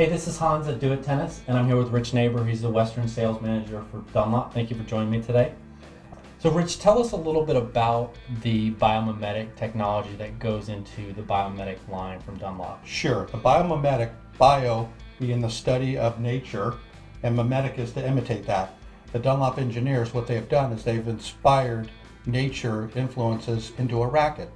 Hey, this is Hans at Do It Tennis, and I'm here with Rich Neighbor. He's the Western Sales Manager for Dunlop. Thank you for joining me today. So Rich, tell us a little bit about the biomimetic technology that goes into the biomimetic line from Dunlop. Sure. The biomimetic, bio being the study of nature, and mimetic is to imitate that. The Dunlop engineers, what they've done is they've inspired nature influences into a racket.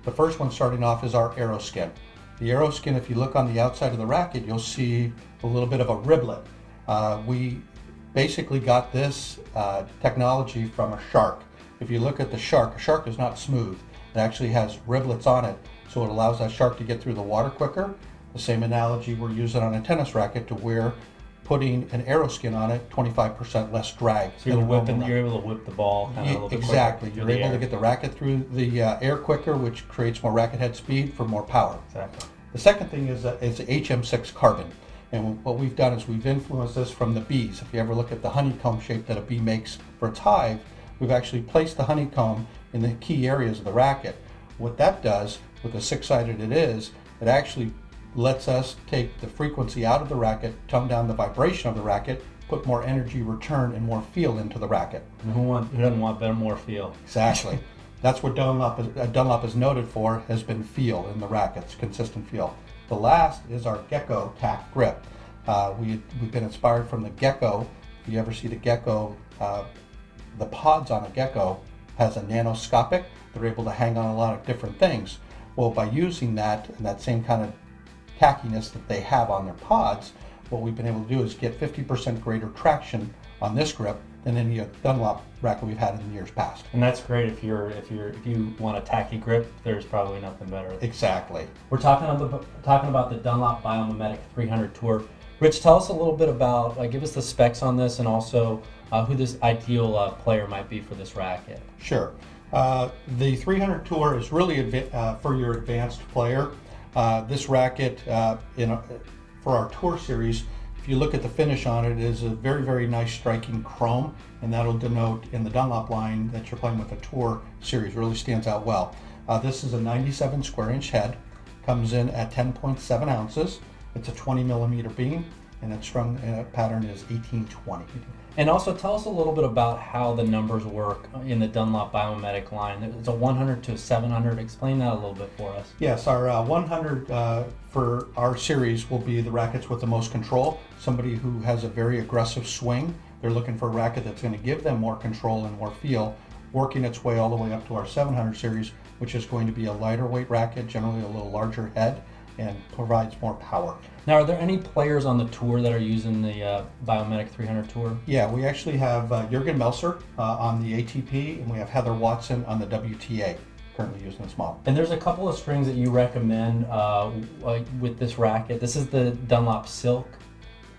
The first one starting off is our Aero skin. The Aero skin, if you look on the outside of the racket, you'll see a little bit of a riblet. We basically got this technology from a shark. If you look at the shark, a shark is not smooth. It actually has riblets on it, so it allows that shark to get through the water quicker. The same analogy we're using on a tennis racket to where putting an Aero skin on it, 25% less drag. So you're able to whip the ball kind of a little bit exactly. quicker. You're able to get the racket through the air quicker, which creates more racket head speed for more power. Exactly. The second thing is HM6 carbon. And what we've done is we've influenced this from the bees. If you ever look at the honeycomb shape that a bee makes for its hive, we've actually placed the honeycomb in the key areas of the racket. What that does, with the six-sided it actually lets us take the frequency out of the racket, tone down the vibration of the racket, put more energy return and more feel into the racket. Who doesn't want better, more feel? Exactly. That's what Dunlop is noted for, has been feel in the rackets, consistent feel. The last is our Gecko tack grip. We've been inspired from the Gecko. If you ever see the Gecko, the pods on a Gecko has a nanoscopic. They're able to hang on a lot of different things. Well, by using that and that same kind of tackiness that they have on their pods, what we've been able to do is get 50% greater traction on this grip than any Dunlop racket we've had in the years past. And that's great if you want a tacky grip. There's probably nothing better. Exactly. We're talking about the Dunlop Biomimetic 300 Tour. Rich, tell us a little bit about, give us the specs on this, and also who this ideal player might be for this racket. Sure. The 300 Tour is really for your advanced player. This racket, for our Tour series, if you look at the finish on it, it is a very, very nice striking chrome, and that'll denote in the Dunlop line that you're playing with a Tour series. Really stands out well. This is a 97 square inch head, comes in at 10.7 ounces. It's a 20 millimeter beam, and its strung pattern is 1820. And also tell us a little bit about how the numbers work in the Dunlop Biomimetic line. It's a 100 to 700. Explain that a little bit for us. Yes, our 100 for our series will be the rackets with the most control. Somebody who has a very aggressive swing. They're looking for a racket that's going to give them more control and more feel, working its way all the way up to our 700 series, which is going to be a lighter weight racket, generally a little larger head, and provides more power. Now, are there any players on the tour that are using the Biomimetic 300 Tour? Yeah, we actually have Jürgen Melzer on the ATP, and we have Heather Watson on the WTA currently using this model. And there's a couple of strings that you recommend with this racket. This is the Dunlop Silk.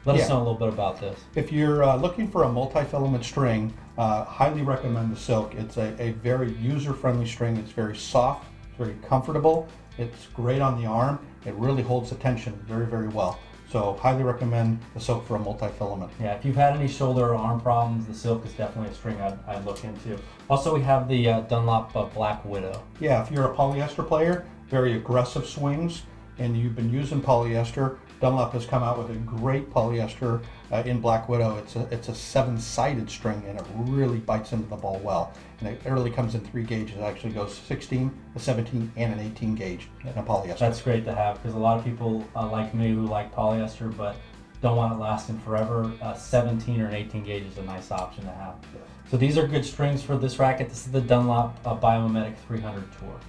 Let us know a little bit about this. If you're looking for a multi-filament string, highly recommend the Silk. It's a very user-friendly string. It's very soft, it's very comfortable. It's great on the arm. It really holds the tension very, very well. So highly recommend the Silk for a multi-filament. Yeah, if you've had any shoulder or arm problems, the Silk is definitely a string I'd look into. Also, we have the Dunlop Black Widow. Yeah, if you're a polyester player, very aggressive swings, and you've been using polyester, Dunlop has come out with a great polyester in Black Widow. It's a 7-sided string, and it really bites into the ball well. And it really comes in 3 gauges. It actually goes 16, a 17, and an 18 gauge in a polyester. That's great to have, because a lot of people like me who like polyester but don't want it lasting forever. 17 or an 18 gauge is a nice option to have. So these are good strings for this racket. This is the Dunlop Biomimetic 300 Tour.